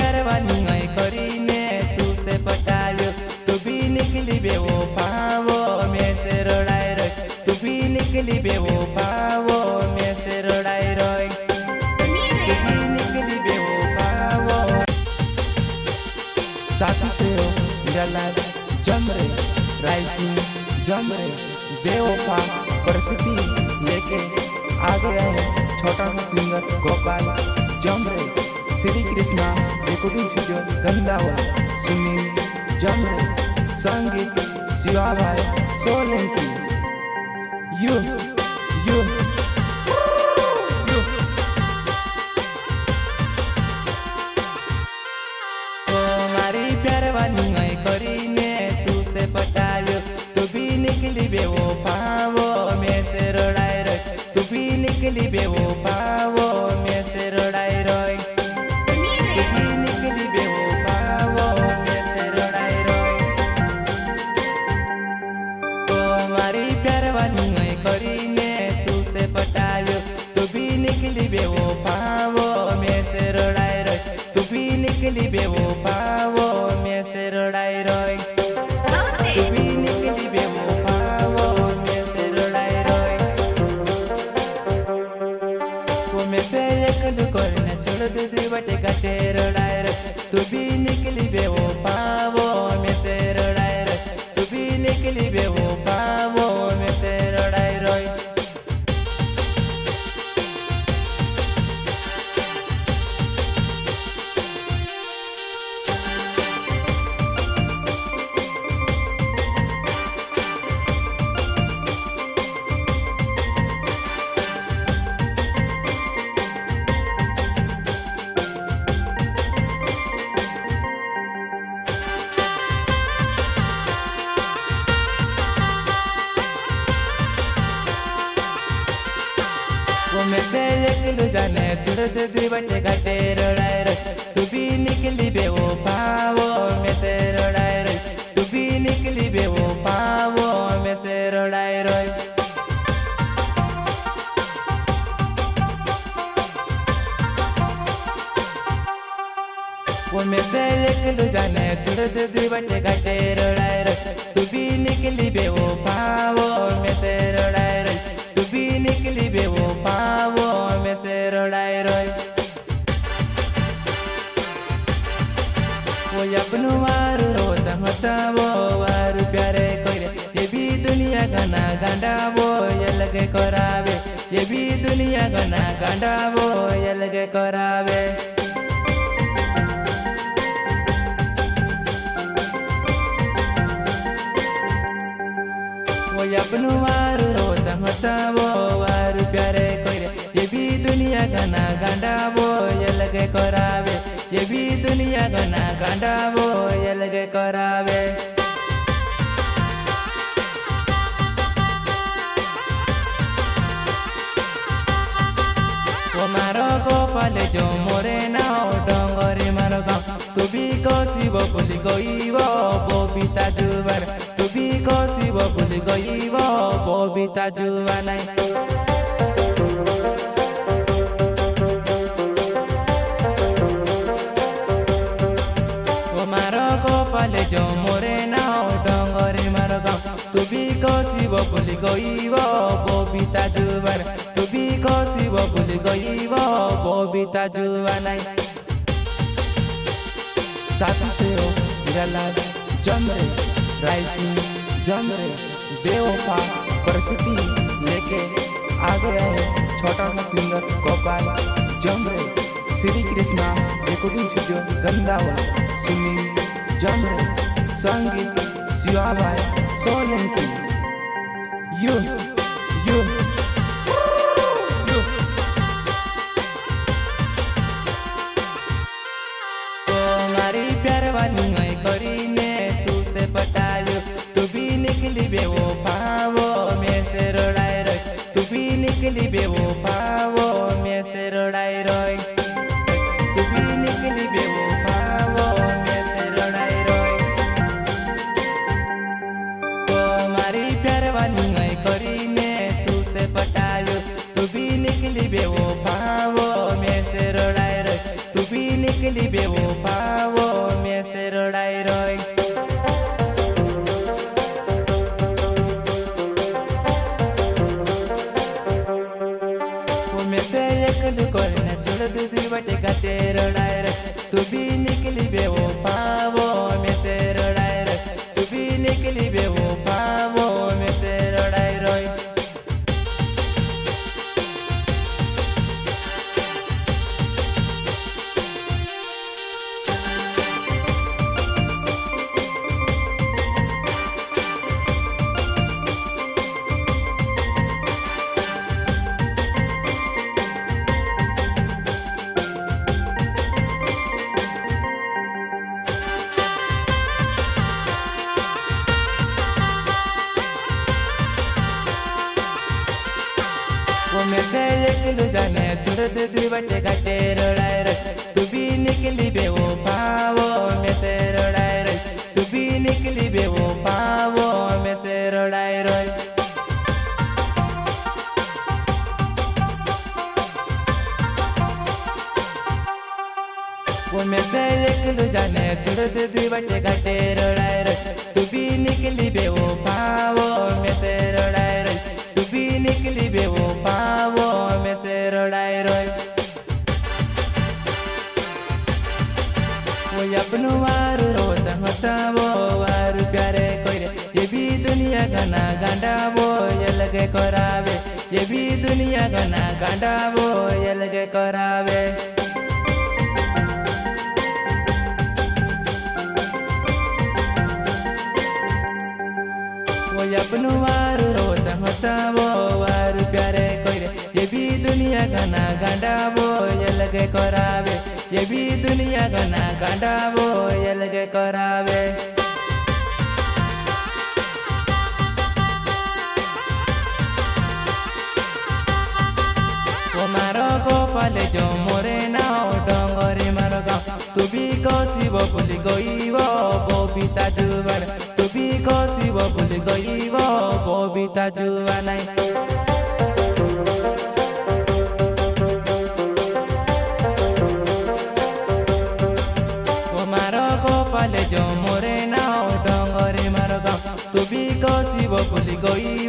प्यार वाली है करीने तू से पटायो तू भी निकली बेवफाओ में से रोड़ाई रोई तू भी निकली बेवफाओ में से रोड़ाई रोई तू भी निकली बेवफाओ साथी से हो जला जमरे राइसिंग जमरे बेवफा परिस्थिति लेके आ गया है छोटा सा singer Gopal Jamre Shri Krishna recording studio Gandawal Sunil Jamre संगीत शिवा भाई सोलंकी यू यू प्यार वाली है करीने तू से पटायो तू भी निकली बेवफाओ में से रोड़ाई रोई तू भी निकली बेवफाओ में से रोड़ाई रोई तू भी निकली बेवफाओ में से रोड़ाई रोई तो हमारी प्यार वाली है करीने तू से पटायो तू भी निकली बेवफाओ में से रोड़ाई रोई तू भी निकली बेवफाओ में से रोड़ाई रोई तू भी निकली बेवफाओ में से रोड़ाई रोई वो में से एक लुकोर न छोड़ दे बटे कटे रोड़ाई रोई तू भी निकली बेवफाओ में से रोड़ाई रोई तू भी निकली बेवफाओ में से रोड़ाई रोई वो में से एक जाने जुड़ दे बटे घटे रोड़ाई रोई तू भी निकली बेवफाओ में से रोड़ाई रोई तू भी निकली बेवफाओ में से रोड़ाई रोई वो में से एक जाने जुड़ दे बटे घटे रोड़ाई रोई तू भी निकली बेवफाओ में से रोड़ाई रोई तू भी निकली बेवफाओ में से रोड़ाई रोई वो अपनो वार रोता होता वो वार प्यारे कोई ये भी दुनिया गाना गांडा वो ये लगे करावे ये भी दुनिया गाना गांडा वो ये लगे करावे वो अपनो वार रोता होता वो वार प्यारे कोई ये भी दुनिया गाना गांडा वो ये लगे करावे ये भी दुनिया गाना गांडा वो ये लगे करावे वो मारो गोपाल जो मोरे नाओ डोंगरी मारो गाँव तू भी कोसी वो भूल गई वो बबीता जुबान तू भी कोसी वो भूल गई वो बबीता जुबान वो मारो गोपाल जो मोरे नाओ डोंगरी मारो गाँव तू भी कोसी वो भूल गई वो बबीता जुबान तू भी कोसी वो भूल गई वो बबीता जुबान साथी से हो जला जमरे राइसिंग जमरे बेवफा परिस्थिति लेके आ गया है छोटा सा singer Gopal Jamre Shri Krishna recording studio Gandawal Sunil Jamre संगीत शिवा भाई सोलंकी यू यू प्यार वाली है करीने तू से पटायो तू भी निकली बेवफाओ में से रोड़ाई रोई तू भी निकली बेवफाओ में से रोड़ाई रोई तू भी निकली बेवफाओ में से रोड़ाई रोई तो हमारी प्यार वाली है करीने तू से पटायो तू भी निकली बेवफाओ में से रोड़ाई रोई तू भी निकली बेवफा वो में से रोड़ाई रोई वो में से एक लुकोर न छोड़ दूधी बटे गाते रोड़ाई रोई तू भी निकली बेवफा वो में से रोड़ाई रोई तू भी निकली बेवफा वो में से रोड़ाई रोई वो में से एक लू जाने छोड़ दूधी बटे गाते रोड़ाई रोई तू भी निकली बेवफा वो में से रोड़ाई रोई तू भी निकली बेवफा वो में से रोड़ाई रोई वो में से एक लू जाने छोड़ दूधी बटे गाते रोड़ाई रोई तू भी निकली बेवफा वो में से रोड़ाई रोई तू भी निकली बेवफा वो में से रोड़ाई रोई वो अपनो वार रोता होता वो वार प्यारे कोई ये भी दुनिया गाना गांडा वो ये लगे करावे ये भी दुनिया गाना गांडा वो ये लगे करावे वो अपनो वार रोता होता वो वार प्यारे कोई ये भी दुनिया गाना गांडा वो ये लगे करावे ये भी दुनिया गाना गांडा वो ये लगे करावे वो मारो गोपाले जो मोरे नाओ डोंगरी मारो गाँव तू भी कोसी वो भूल गई वो बबीता जुवान तू भी कोसी वो भूल गई वो बबीता जुवान वो मारो गोपाले जो मोरे नाओ डोंगरी मारो गाँव तू भी कोसी वो भूल गई